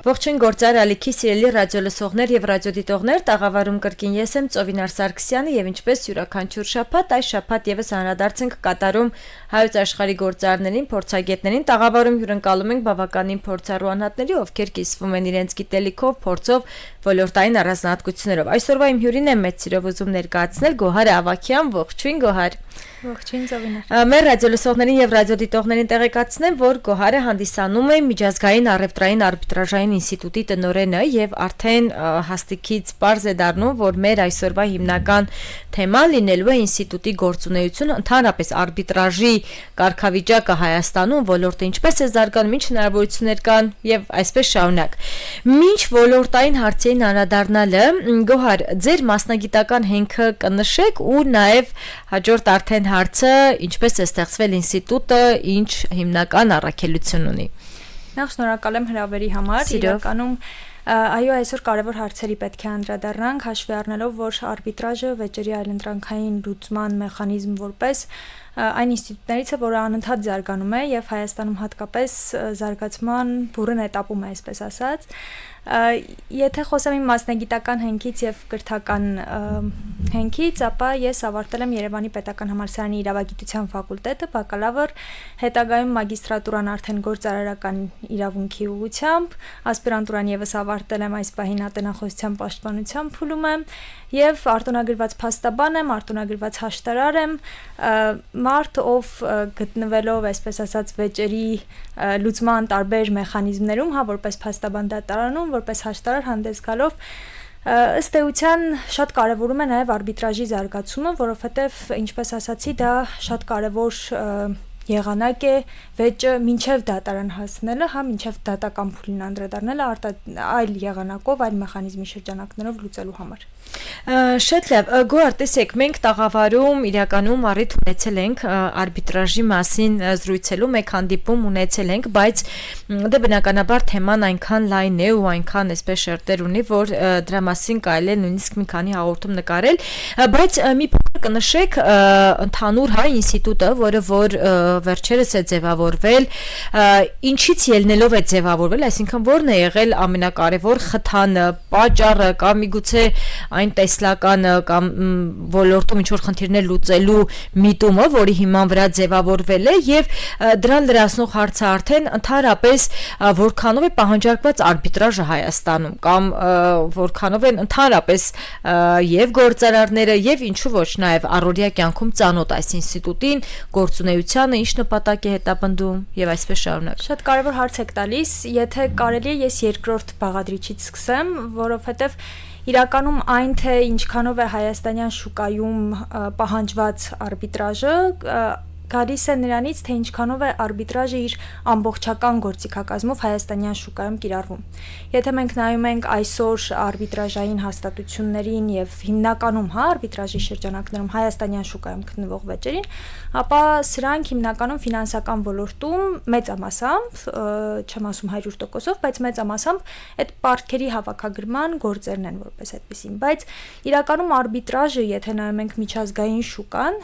Ողջույն գործար ալիքի սիրելի ռադիոլսողներ եւ ռադիոդիտողներ, տաղավարում կրկին ես եմ Ծովինար Սարգսյանը եւ ինչպես յուրաքանչյուր շաբաթ, այս շաբաթ եւս անդրադարձ ենք կատարում հայոց աշխարհի գործարներին, փորձագետներին, տաղավարում հյուրընկալում ենք բավականին փորձառու անհատների, ովքեր կիսվում են իրենց գիտելիքով, փորձով, ոլորտային առանձնահատկություններով։ Այսօրվա իմ հյուրին եմ մեծ սիրով ուզում ներկայացնել Գոհար Ավագյան, ողջույն Գոհար։ Ողջույն Ծովինար։ Մեր ռադիոլսողներին եւ ռադիոդիտողներին տեղեկացնեմ, որ Գոհարը հանդիսանում է միջազգային առևտրային արբիտրաժային ինստիտուտի տնօրենը եւ արդեն հաստիկից պարզ է դառնում, որ մեր այսօրվա հիմնական թեման լինելու է ինստիտուտի գործունեությունը, ընդհանրապես արբիտրաժի կարգավիճակը Հայաստանում, ոլորտը ինչպես է զարգանում, ինչ հնարավորություններ կան եւ այսպես շարունակ։ Մինչ ոլորտային հարցերին անդրադառնալը, Գոհար, ձեր մասնագիտական հենքը կնշեք ու նաեւ հաջորդ արդեն հարցը ինչպես է ստեղծվել ինստիտուտը, ինչ հիմնական առաքելություն ունի։ Նախ շնորհակալ եմ հրավերի համար։ Իրականում այո, այսօր կարևոր հարցերի պետք է անդրադառնանք, հաշվի առնելով, որ արբիտրաժը վեճերի այլընտրանքային լուծման մեխանիզմ որպես այն ինստիտուտներից է, որը անընդհատ զարգանում է եւ Հայաստանում հատկապես զարգացման բուրըն էտապում է, այսպես ասած։ Եթե խոսեմ իմ մասնագիտական հենքից եւ կրթական հենքից, ապա ես ավարտել եմ Երևանի Պետական համալսարանի իրավագիտության ֆակուլտետը, բակալավր, հետագայում մագիստրատուրան արդեն գործարարական իրավունքի ուղղությամբ, ասպիրանտուրան եւս ավարտել եմ այս պահին ատենախոսության պաշտպանության փուլում եմ եւ արտոնագրված փաստաբան եմ, արտոնագրված հաշտարար եմ, մարդ ով գտնվելով, այսպես ասած, վեճերի լուծման տարբեր մեխանիզմներում, հա, որպես փաստաբան դատարանում, որպես հաշտարար հանդես գալով ըստ էության շատ կարևորում է նաև արբիտրաժի զարգացումը, որովհետև ինչպես ասացի, դա շատ կարևոր եղանակ է վեճը մինչև դատարան հասնելը, հա, մինչև դատական փուլին անդրադառնելը այլ եղանակով, այլ մեխանիզմի շրջանակներով լուծելու համար։ Շատ լավ, Գոհար, տեսեք, մենք տաղավարում իրականում առիթ ունեցել ենք արբիտրաժի մասին զրույցելու, մեկ հանդիպում ունեցել ենք, բայց դե բնականաբար թեման այնքան լայն է ու այնքան այսպես շերտեր ունի, որ դրա մասին կարելի է նույնիսկ մի քանի հաղորդում նկարել, բայց մի փոքր կնշեք ընդհանուր հայ ինստիտուտը, որը որ վերջերս է ձևավորվել, ինչից ելնելով է ձևավորվել, այսինքն որն է եղել ամենակարևոր խթանը, պատճառը կամ միգուցե այն տեսլականը կամ ոլորտում ինչ-որ խնդիրներ լուծելու միտումը, որի հիման վրա ձևավորվել է եւ դրան լրացնող հարցը արդեն ընդհանրապես որքանով է պահանջարկված արբիտրաժը Հայաստանում կամ որքանով են ընդհանրապես եւ գործարարները եւ ինչու ոչ նաեւ առօրյա կյանքում ծանոթ այս ինստիտուտին, գործունեությանը, ինչ նպատակ է հետապնդում եւ այսպես շարունակ։ Շատ կարևոր հարց եք տալիս, եթե կարելի է ես երկրորդ բաղադրիչից սկսեմ, որովհետեւ իրականում այն թե ինչքանով է հայաստանյան շուկայում պահանջված արբիտրաժը գալիս է նրանից, թե ինչքանով է արբիտրաժը իր ամբողջական գործիքակազմով հայաստանյան շուկայում կիրառվում։ Եթե մենք նայում ենք այսօր արբիտրաժային հաստատություններին եւ հիմնականում արբիտրաժի շրջանակներում հայաստանյան շուկայում գտնվող վեճերին, ապա սրանք հիմնականում ֆինանսական ոլորտում մեծամասամբ, չեմ ասում 100%-ով, բայց մեծամասամբ այդ պարտքերի հավաքագրման գործերն են որպես այդպեսին, բայց իրականում արբիտրաժը, եթե նայում ենք միջազգային շուկան,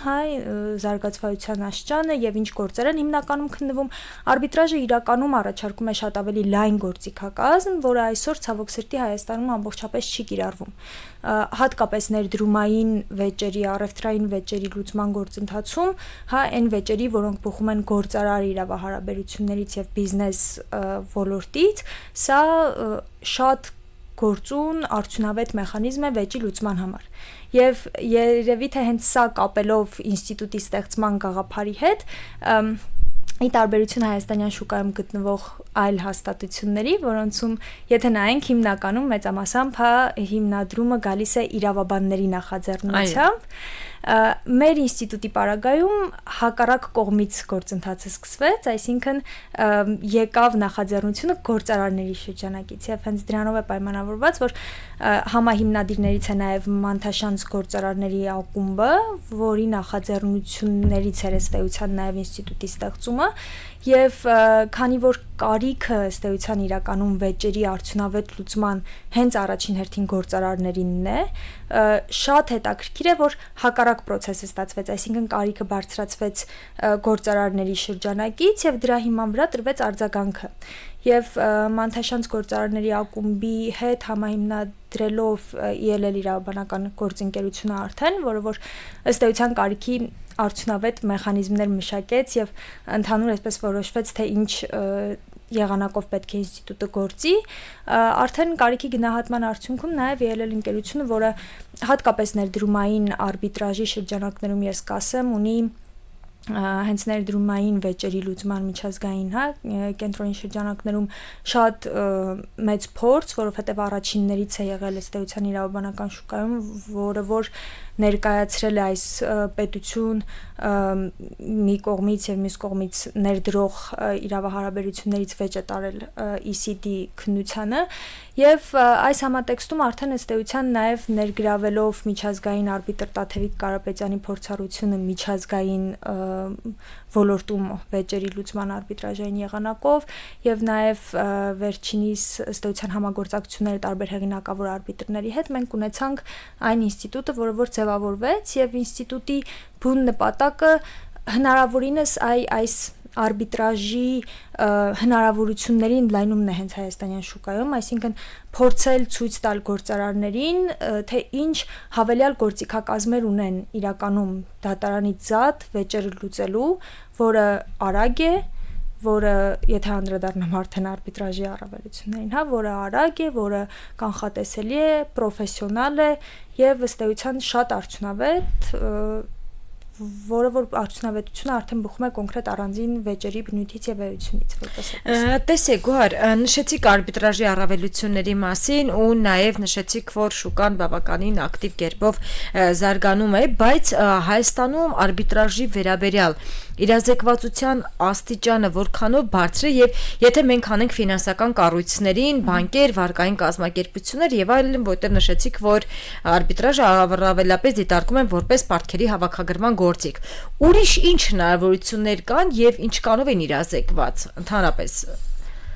զարգացվածության աշճանը եւ ինչ գործեր են հիմնականում քննվում, արբիտրաժը իրականում առաջարկում է շատ ավելի լայն գործիքակազմ, որը այսօր ցավոք սրտի Հայաստանում ամբողջապես չի կիրառվում։ Հատկապես ներդրումային վեճերի, առևտրային վեճերի լուծման գործընթացում, այն վեճերի, որոնք բխում են գործարար իրավահարաբերություններից եւ բիզնես ոլորտից, սա շատ գործուն արդյունավետ մեխանիզմ է վեճի լուծման համար։ Եվ երևի թե հենց սա կապելով ինստիտուտի ստեղծման գաղափարի հետ, ի տարբերություն հայաստանյան շուկայում գտնվող այլ հաստատությունների, որոնցում եթե նայենք հիմնականում մեծամասամբ հիմնադրումը գալիս է իրավաբանների նախաձեռնությամբ, մեր ինստիտուտի պարագայում հակառակ կողմից գործընթացը սկսվեց, այսինքն եկավ նախաձեռնությունը գործարարների շրջանակից եւ հենց դրանով է պայմանավորված, որ համահիմնադիրներից է նաեւ Մանթաշանց գործարարների ակումբը, որի նախաձեռնություններից էր ըստ էության նաեւ ինստիտուտի ստեղծումը եւ քանի որ կարիքը ըստ էության իրականում վեճերի արդյունավետ լուծման հենց առաջին հերթին գործարարներինն է, շատ հետաքրքիր է, որ հակառակ արագ process-ը ստացվեց, այսինքն կարիքը բարձրացվեց գործարարների շրջանակից եւ դրա հիման վրա տրվեց արձագանքը։ Եվ Մանթաշանց գործարարների ակումբի հետ համահիմնադրելով ELL իրավաբանական գործընկերությունը արդեն, որը որ ըստ էության կարիքի արդյունավետ մեխանիզմներ մշակեց եւ ընդհանուր այսպես որոշվեց, թե ինչ եղանակով պետք է ինստիտուտը գործի, արդեն կարիքի գնահատման արդյունքում նաև ELL ընկերությունը, որը հատկապես ներդրումային արբիտրաժի շրջանակներում ես կասեմ, ունի հենց ներդրումային վեճերի լուծման միջազգային, կենտրոնի շրջանակներում շատ մեծ փորձ, որովհետև առաջիններից է եղել ըստ էության իրավաբանական շուկայում, որը որ ներկայացրել է այս պետություն մի կողմից եւ մյուս կողմից ներդրող իրավահարաբերություններից վեճ է տարել ECD քննությանը եւ այս համատեքստում արդեն ըստ էության նաեւ ներգրավելով միջազգային արբիտր Տաթևիկ Կարապետյանի փորձառությունը միջազգային ոլորտում վեճերի լուծման արբիտրաժային եղանակով եւ նաեւ վերջինիս ըստ էության համագործակցությունները տարբեր հեղինակավոր արբիտրների հետ մենք ունեցանք այն ինստիտուտը, որը որ ձևավորվեց եւ ինստիտուտի բուն նպատակը հնարավորինս այս արբիտրաժի հնարավորությունների ընդլայնումն է հենց հայաստանյան շուկայում, այսինքն փորձել ցույց տալ գործարարներին, թե ինչ հավելյալ գործիքակազմեր ունեն իրականում դատարանից զատ վեճերը լուծելու, որը արագ է, որը եթե անդրադառնամ արդեն արբիտրաժի առավելություններին, որը արագ է, որը կանխատեսելի է, պրոֆեսիոնալ է եւ ըստ էության շատ արդյունավետ, որը որ արդյունավետությունը արդեն բխում է կոնկրետ առանձին վեճերի բնույթից եւ էությունից, որպես այդպես։ Տեսեք, Գոհար, նշեցիք արբիտրաժի առավելությունների մասին ու նաեւ նշեցիք, որ շուկան բավականին ակտիվ կերպով զարգանում է, բայց Հայաստանում արբիտրաժի վերաբերյալ իրազեկվածության աստիճանը որքանով բարձր է եւ եթե մենք անենք ֆինանսական կառույցներին, բանկեր, վարկային կազմակերպություններ եւ այլն, որտեղ նշեցիք, որ արբիտրաժը առավելապես դիտարկում են որպես պարտքերի հավաքագրման գործիք։ Ուրիշ ինչ հնարավորություններ կան եւ ինչքանով են իրազեկված ընդհանրապես։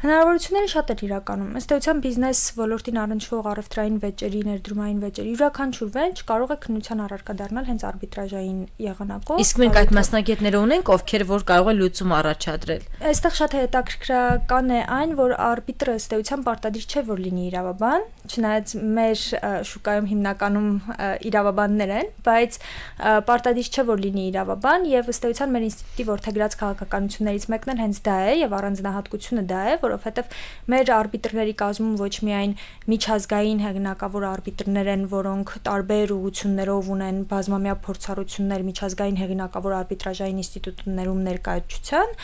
Հնարավորությունները շատ են իրականում։ Ըստ էության բիզնես ոլորտին առնչվող առևտրային վեճերի, ներդրումային վեճերի յուրաքանչյուր վեճ կարող է քննության առարկա դառնալ հենց արբիտրաժային եղանակով։ Իսկ մենք այդ մասնագետները ունենք, ովքեր որ կարող են լուծում առաջադրել։ Այստեղ շատ հետաքրքրական է այն, որ արբիտրը ըստ էության պարտադիր չէ, որ լինի իրավաբան, չնայած մեր շուկայում հիմնականում իրավաբաններ են, բայց պարտադիր չէ, որ լինի իրավաբան եւ ըստ էության մեր ինստիտուտի որդեգրած քաղաքականություններից մեկն էլ հենց դա է եւ առանձնահատկությունը դա է, որովհետև մեր արբիտրների կազմում ոչ միայն միջազգային հեղինակավոր արբիտրներ են, որոնք տարբեր ուղղություններով ունեն բազմամյա փորձառություններ միջազգային հեղինակավոր արբիտրաժային ինստիտուտներում ներկայացության,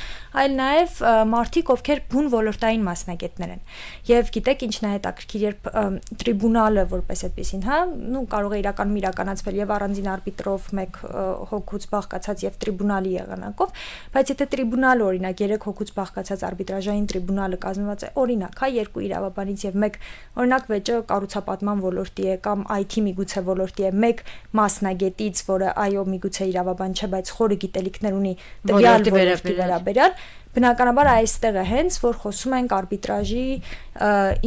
այլ նաև մարդիկ, ովքեր բուն ոլորտային մասնագետներ են։ Եվ գիտեք ինչն է հետաքրքիր, երբ տրիբունալը որպես այդպեսին, կարող է իրականում իրականացվել եւ առանձին արբիտրով մեկ հոգուց բաղկացած եւ տրիբունալի եղանակով, բայց եթե տրիբունալը օրինակ 3 հոգուց բաղկացած արբիտրաժային տրիբունալը կազմված է օրինակ, երկու իրավաբանից եւ մեկ օրինակ վեճը կառուցապատման ոլորտի է կամ IT միգուցե ոլորտի է, մեկ մասնագետից, որը այո միգուցե իրավաբան չէ, բայց խորը գիտելիքներ ունի տվյալ ոլորտի վերաբերյալ, բնականաբար այստեղ է հենց որ խոսում ենք արբիտրաժի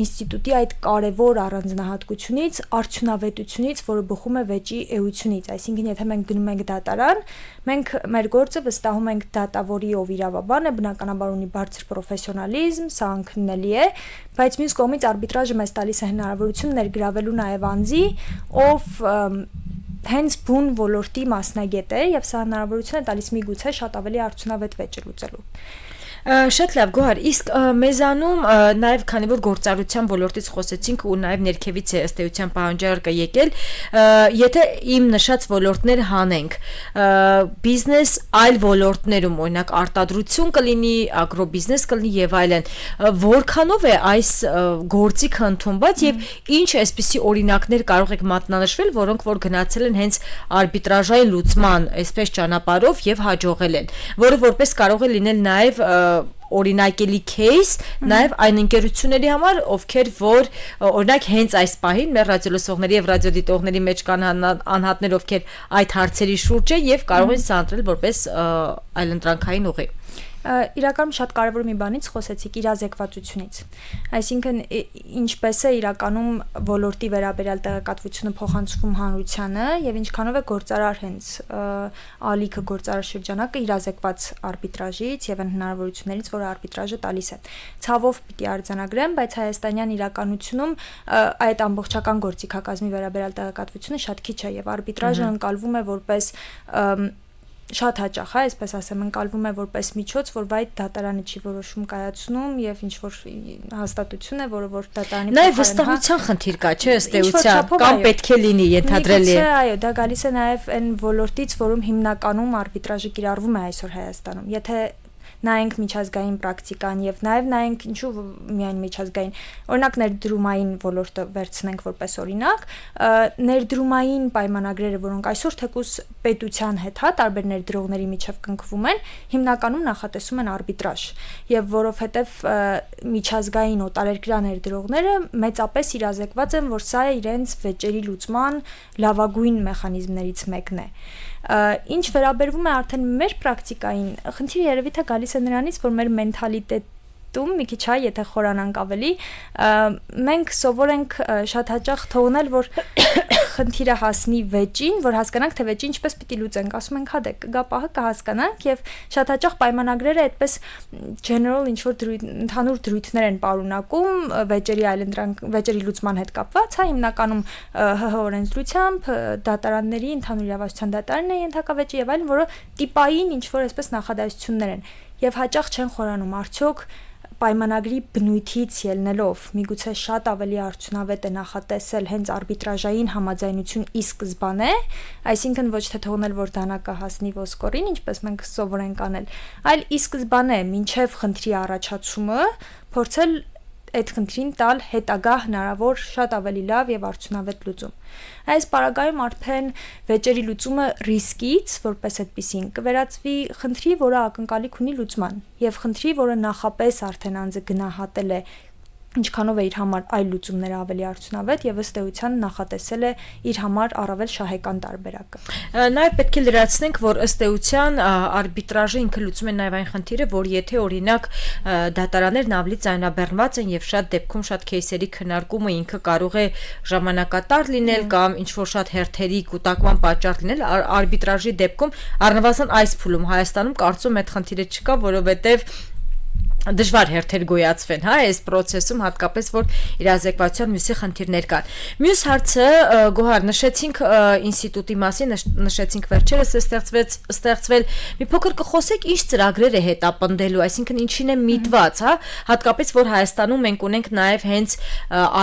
ինստիտուտի այդ կարևոր առանձնահատկությունից, արդյունավետությունից, որը բխում է վեճի էությունից, այսինքն եթե մենք գնում ենք դատարան, մենք մեր գործը վստահում ենք դատավորի, ով իրավաբան է, բնականաբար ունի բարձր պրոֆեսիոնալիզմ, սա անքննելի է, բայց մյուս կողմից արբիտրաժը մեզ տալիս է հնարավորություն ներգրավելու նաև անձի, ով հենց բուն ոլորտի մասնագետ է եւ սա հնարավորություն է տալիս միգուցե շատ ավելի արդյունավետ վեճ լուծելու։ Շատ լավ, Գոհար, իսկ մեզանում նաև քանի որ գործարարության ոլորտից խոսեցինք ու նաև ներքևից է ըստ էության պահանջարկը եկել, եթե իմ նշած ոլորտներ հանենք, բիզնես այլ ոլորտներում, օրինակ արտադրություն կլինի, ագրոբիզնես կլինի եւ այլն, որքանով է այս գործիքը ընդունված եւ ինչ այսպիսի օրինակներ կարող եք մատնանշվել, որոնք որ գնացել են հենց արբիտրաժային լուծման այսպես ճանապարհով եւ հաջողել են, որը որպես կարող է լինել նաև օրինակելի кейս նաև այն ընկերությունների համար, ովքեր որ օրինակ հենց այս պահին մեր ռադիոլսողների եւ ռադիոդիտողների մեջ կան անհատներ, ովքեր այդ հարցերի շուրջ են եւ կարող են սանտրել որպես այլընտրանքային ուղի։ Իրականում շատ կարևոր մի բանից խոսեցիք՝ իրազեկվածությունից։ Այսինքն ինչպես է իրականում ոլորտի վերաբերյալ տեղեկատվությունը փոխանցվում հանրությանը եւ ինչքանով է գործարար հենց ալիքը գործարար շրջանակը իրազեկված արբիտրաժից եւ այն հնարավորություններից, որ արբիտրաժը տալիս է։ Ցավով պիտի արձանագրեմ, բայց հայաստանյան իրականությունում այդ ամբողջական գործիքակազմի վերաբերյալ տեղեկատվությունը շատ քիչ է եւ արբիտրաժը ընկալվում է որպես շատ հաճախ, այսպես ասեմ, ընկալվում է որպես միջոց, որ վայ դատարանը չի որոշում կայացնում եւ ինչ որ հաստատություն է, որը որ դատարանի Նաեւ վստահության խնդիր կա, չէ՞, ըստ էության, կամ պետք է լինի ենթադրելի է։ Այո, դա գալիս է նաեւ այն ոլորտից, որում հիմնականում արբիտրաժը կիրառվում է այսօր Հայաստանում։ Եթե նայենք միջազգային պրակտիկան եւ նաեւ նայենք ինչու միայն միջազգային, օրինակ ներդրումային ոլորտը վերցնենք որպես օրինակ, ներդրումային պայմանագրերը, որոնք այսօր թեկուզ պետության հետ, տարբեր ներդրողների միջև կնքվում են, հիմնականում նախատեսում են արբիտրաժ, եւ որովհետեւ միջազգային օտարերկրյա ներդրողները մեծապես իրազեկված են, որ սա է իրենց վեճերի լուծման լավագույն մեխանիզմներից մեկն է։ Ինչ վերաբերվում է արդեն մեր պրակտիկային, խնդիրը երևի թե գալիս է նրանից, որ մեր մենթալիտետում մի քիչ այ, եթե խորանանք ավելի, մենք սովոր ենք շատ հաճախ թողնել, որ խնդիրը հասնի վեճին, որ հասկանանք, թե վեճի ինչպես պիտի լուծենք, ասում ենք, հա դե կգա պահը կհասկանանք եւ շատ հաճախ պայմանագրերը այդպես general ինչ որ ընդհանուր դրույթներ են պարունակում վեճերի լուծման հետ կապված, հա հիմնականում ՀՀ օրենսդրությամբ դատարանների ընդհանուր իրավասության դատարանն է ենթակա վեճի եւ այլն, որը տիպային ինչ որ այսպես նախադասություններ են եւ հաճախ չեն խորանում արդյոք պայմանագրի բնույթից ելնելով միգուցե շատ ավելի արդյունավետ է նախատեսել հենց արբիտրաժային համաձայնություն ի սկզբանե, այսինքն ոչ թե թողնել որ դանակը հասնի ոսկորին, ինչպես մենք սովոր ենք անել, այլ ի սկզբանե մինչև խնդրի առաջացումը փորձել այդ խնդրին տալ հետագա հնարավոր շատ ավելի լավ եւ արդյունավետ լուծում։ Այս պարագայում արդեն վեճերի լուծումը ռիսկից, որպես այդպեսին, կվերածվի խնդրի, որը ակնկալիք ունի լուծման, եւ խնդրի, որը նախապես արդեն անձը գնահատել է ինչքանով է իր համար այլ լուծումները ավելի արդյունավետ եւ ըստ էության նախատեսել է իր համար առավել շահեկան տարբերակը։ Նաեւ պետք է լրացնենք, որ ըստ էության արբիտրաժը ինքը լուծում է նաեւ այն խնդիրը, որ եթե օրինակ դատարաններն ավելի ձայնաբեռնված են եւ շատ դեպքում շատ кейսերի քննարկումը ինքը կարող է ժամանակատար լինել կամ ինչ որ շատ հերթերի կուտակման պատճառ լինել, արբիտրաժի դեպքում առնվազն այս փուլում Հայաստանում կարծում այդ խնդիրը չկա, որովհետեւ դժվար հերթեր գոյացվեն, հա, այս process-ում հատկապես որ իրազեկվածության մյուսի խնդիրներ կան։ Մյուս հարցը Գոհար նշեցինք ինստիտուտի մասին, նշեցինք վերջերս ստեղծվել, մի փոքր կխոսեք ինչ ծրագրեր է հետապնդելու, այսինքն ինչին է միտված, հա, հատկապես որ Հայաստանում մենք ունենք նաև հենց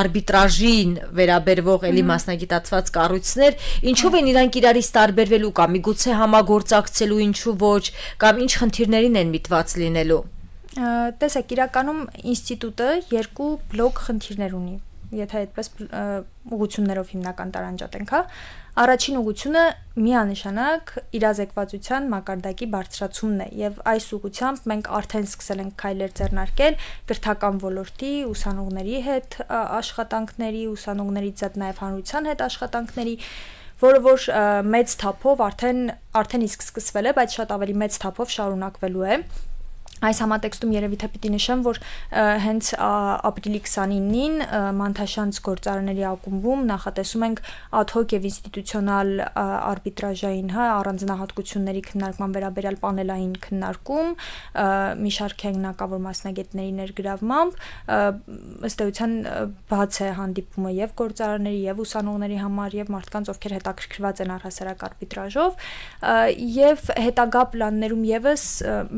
արբիտրաժին վերաբերվող էլի մասնագիտացված կառույցներ, ինչով են իրանք իրարից տարբերվելու կամ միգուցե համագործակցելու, ինչու ոչ, կամ ինչ խնդիրներին են միտված լինելու։ Տեսեք, իրականում ինստիտուտը երկու բլոկ խնդիրներ ունի, եթե այդպես ուղղություններով հիմնական տարանջատենք, հա։ Առաջին ուղղությունը միանշանակ իրազեկվածության մակարդակի բարձրացումն է եւ այս ուղղությամբ մենք արդեն սկսել ենք քայլեր ձեռնարկել կրթական ոլորտի ուսանողների հետ աշխատանքների, ուսանողներից այդ նաեւ հանրության հետ աշխատանքների, որը որ մեծ թափով արդեն իսկ սկսվել է, բայց շատ ավելի մեծ թափով շարունակվելու է։ Այս համատեքստում երևի թե պիտի նշեմ, որ հենց ապրիլի 29-ին Մանթաշանց գործարանների ակումբում նախատեսում ենք ad hoc եւ ինստիտուցիոնալ արբիտրաժային, հա, առանձնահատկությունների քննարկման վերաբերյալ պանելային քննարկում, մի շարք հեղինակավոր մասնագետների ներգրավմամբ, ըստ էության բաց է հանդիպումը եւ գործարանների եւ ուսանողների համար եւ մարդկանց, ովքեր հետաքրքրված են առհասարակ արբիտրաժով, եւ հետագա պլաններում եւս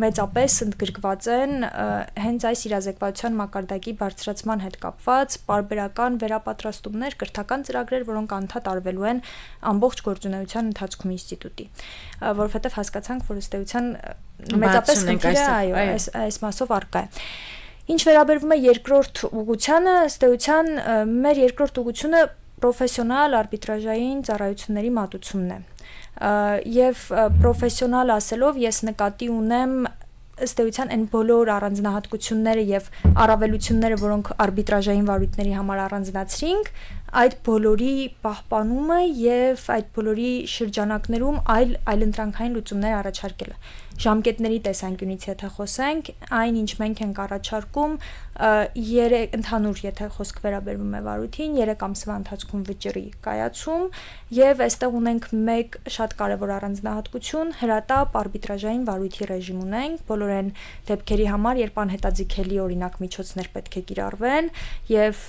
մեծապես ընդգրկված են հենց այս իրազեկվածության մակարդակի բարձրացման հետ կապված պարբերական վերապատրաստումներ, կրթական ծրագրեր, որոնք անդադար արվելու են ամբողջ գործունեության ընթացքում ինստիտուտի, որովհետև հասկացանք, որ ըստ էության մեծապես խնդիրը այս մասով առկա է։ Ինչ վերաբերվում է երկրորդ ուղղությանը, ըստ էության մեր երկրորդ ուղղությունը պրոֆեսիոնալ արբիտրաժային ծառայությունների մատուցումն է։ Եվ պրոֆեսիոնալ ասելով ես նկատի ունեմ ըստ էության այն բոլոր առանձնահատկությունները եւ առավելությունները, որոնք արբիտրաժային վարույթների համար առանձնացրինք, այդ բոլորի պահպանումը եւ այդ բոլորի շրջանակներում այլընտրանքային լուծումներ առաջարկելը։ Ժամկետների տեսանկյունից եթե խոսենք, այն ինչ մենք ենք առաջարկում, ընդհանուր եթե խոսք վերաբերվում է վարույթին, 3 ամսվա ընթացքում վճռի կայացում եւ այստեղ ունենք մեկ շատ կարեւոր առանձնահատկություն, հրատապ արբիտրաժային վարույթի ռեժիմ ունենք, բոլոր այն դեպքերի համար, երբ անհետաձգելի օրինակ միջոցներ պետք է կիրառվեն եւ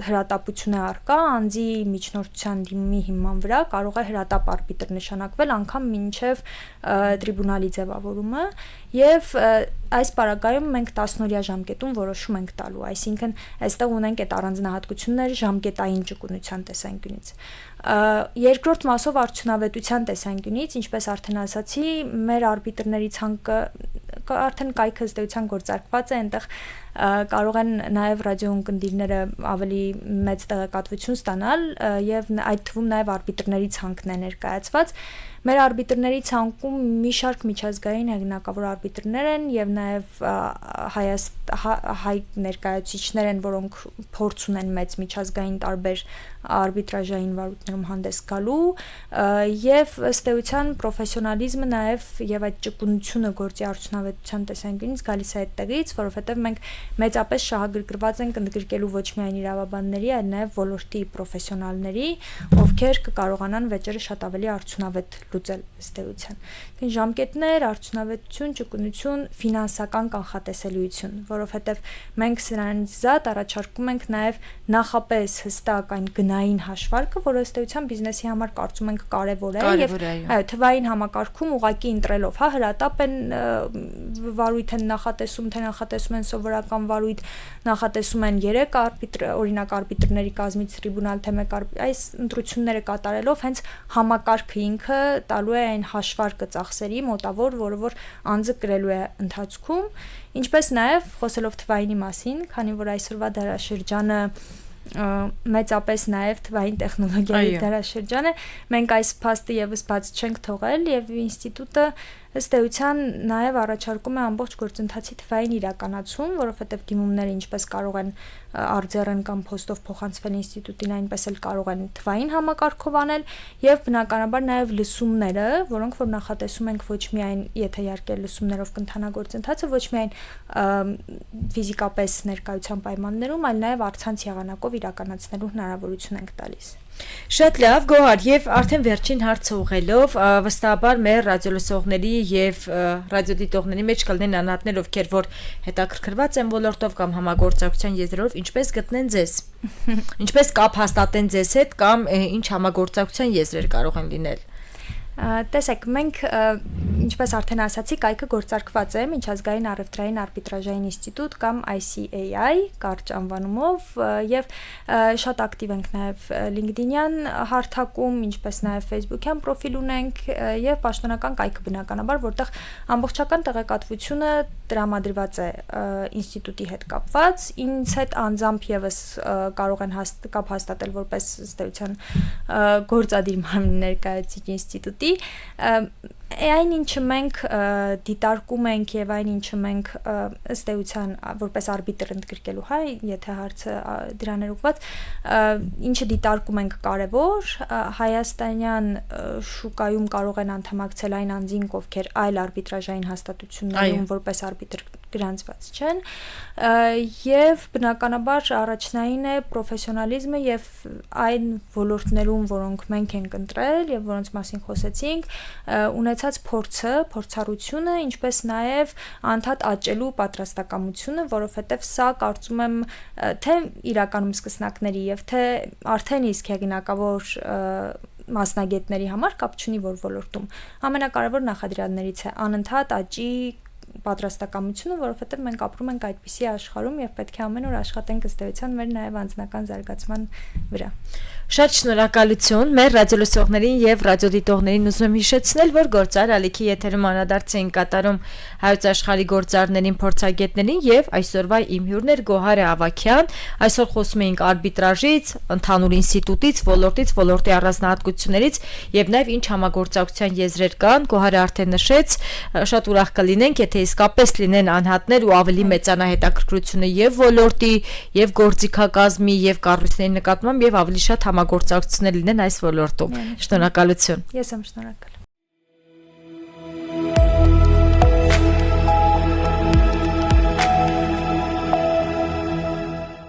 հրատապություն է առկա, անձի միջնորդության դիմումի հիման վրա կարող է հրատապ արբիտր նշանակվել անգամ մինչեւ տրիբունալի ձևավորումը եւ այս պարագայում մենք 10-օրյա ժամկետում որոշում ենք տալու, այսինքն այստեղ ունենք այդ առանձնահատկությունները ժամկետային ճկունության տեսանկյունից։ Երկրորդ մասով արդյունավետության տեսանկյունից, ինչպես արդեն ասացի, մեր արբիտրների ցանկը արդեն կայքը ըստ էության գործարկված է, այնտեղ կարող են նաև ռադիոընկերները ավելի մեծ տեղեկատվություն ստանալ եւ այդ թվում նաև արբիտրների ցանկն է ներկայացված։ Մեր արբիտրների ցանկում մի շարք միջազգային հեղինակավոր արբիտրներ են եւ նաեւ հայ ներկայացուցիչներ են, որոնք փորձ ունեն մեծ միջազգային տարբեր արբիտրաժային վարույթներում հանդես գալու եւ ըստ էության պրոֆեսիոնալիզմը նաեւ եւ այդ ճկունությունը գործի արդյունավետության տեսանկյունից գալիս է այդտեղից, որովհետեւ մենք մեծապես շահագրգռված ենք ընդգրկելու ոչ միայն իրավաբանների, այլ նաեւ ոլորտի պրոֆեսիոնալների, ովքեր կկարողանան վեճերը շատ ավելի արդյունավետ լուծել ըստ էության։ Ժամկետներ, արդյունավետություն, ճկունություն, ֆինանսական կանխատեսելիություն, որովհետեւ մենք սրանից զատ առաջարկում ենք նաեւ նախապես հստակ այն գնային հաշվարկը, որը ըստ էության բիզնեսի համար կարծում ենք կարևոր է եւ թվային համակարգում ուղղակի ընտրելով, հրատապ են վարույթ են նախատեսում, թե նախատեսում են սովորական վարույթ, նախատեսում են 3 արբիտր, օրինակ արբիտրների կազմից տրիբունալ թե մեկ այս ընտրությունները կատարելով հենց համակարգը ինքը տալու է այն հաշվարկը ծախսերի մոտավոր, որը որ անձը կրելու է ընթացքում, ինչպես նաեւ խոսելով թվայինի մասին, քանի որ այսօրվա դարաշրջանը մեծապես նաև թվային տեխնոլոգիայի դարաշրջան է, մենք այս փաստը եւս բաց չենք թողել եւ ինստիտուտը ըստ էության նաև առաջարկում է ամբողջ գործընթացի թվային իրականացում, որովհետև դիմումները ինչպես կարող են արձերեն կամ փոստով փոխանցվել ինստիտուտին, այնպես էլ կարող են թվային համակարգով անել եւ բնականաբար նաև լսումները, որոնք որ նախատեսում ենք ոչ միայն եթե իհարկե լսումներով կընթանա գործընթացը, ոչ միայն ֆիզիկապես ներկայության պայմաններում, այլ նաև առցանց եղանակով իրականացնելու հնարավորություն ենք տալիս։ Շատ լավ, Գոհար, եւ արդեն վերջին հարցը ուղղելով, վստահաբար մեր ռադիոլսողների եւ ռադիոդիտողների մեջ կլինեն անհատներ, ովքեր որ հետաքրքրված են ոլորտով կամ համագործակցության եզրերով, ինչպես գտնեն ձեզ, ինչպես կապ հաստատեն ձեզ հետ կամ ինչ համագործակցության եզրեր կարող են լինել։ Տեսեք, մենք ինչպես արդեն ասացի, կայքը գործարկված է Միջազգային առևտրային արբիտրաժային ինստիտուտ կամ ICAI կարճ անվանումով եւ շատ ակտիվ ենք նաեւ LinkedIn-յան հարթակում, ինչպես նաեւ Facebook-յան պրոֆիլ ունենք եւ պաշտոնական կայքը բնականաբար, որտեղ ամբողջական տեղեկատվությունը տրամադրված է ինստիտուտի հետ կապված, ինձ հետ անձամբ եւս կարող են կապ հաստատել որպես ըստ էության գործադիր մարմնի ներկայացուցիչ ինստիտուտի այն ինչը մենք դիտարկում ենք եւ այն ինչը մենք ըստ էության որպես արբիտր ընդգրկելու, հա, եթե հարցը դրան է ուղղված, ինչը դիտարկում ենք կարևոր, հայաստանյան շուկայում կարող են անդամակցել այն անձինք, ովքեր այլ արբիտրաժային հաստատություններում որպես արբիտր գրանցված չեն, եւ բնականաբար առաջնային է պրոֆեսիոնալիզմը եւ այն ոլորտներում, որոնք մենք ենք ընտրել եւ որոնց մասին խոսեցինք, ունեցած փորձը, փորձառությունը, ինչպես նաեւ անդադ աճելու պատրաստակամությունը, որովհետեւ սա կարծում եմ թե իրականում սկսնակների եւ թե արդեն իսկ հեղինակավոր մասնագետների համար կապ չունի որ ոլորտում ամենակարևոր նախադրյալներից է անընդհատ աճի պատրաստակամությունը, որովհետև մենք ապրում ենք այդպիսի աշխարհում եւ պետք է ամեն օր աշխատենք ըստ էության մեր նաեւ անձնական զարգացման վրա։ Շատ շնորհակալություն մեր ռադիոլսողներին եւ ռադիոդիտողներին ուզում եմ հիշեցնել, որ գործար ալիքի եթերում անադարձ են կատարում հայոց աշխարհի գործարներին, փորձագետներին եւ այսօրվա իմ հյուրն էր Գոհար Ավագյան։ Այսօր խոսում էինք արբիտրաժից, ընդհանուր ինստիտուտից, ոլորտի առանձնահատկություններից եւ նաեւ ինչ համագործակցության եզրեր կան։ Գոհարը արդեն նշեց, շատ ուրախ կլինենք, եթե իսկապես լինեն անհատներ ու ավելի մեծանա հետաքրքրությունը եւ ոլորտի, եւ գործիքակազմի, եւ կառույցների նկատմամբ եւ ավելի շատ համագործակցություններ լինեն այս ոլորտում։ Շնորհակալություն։ Ես եմ շնորհակալ։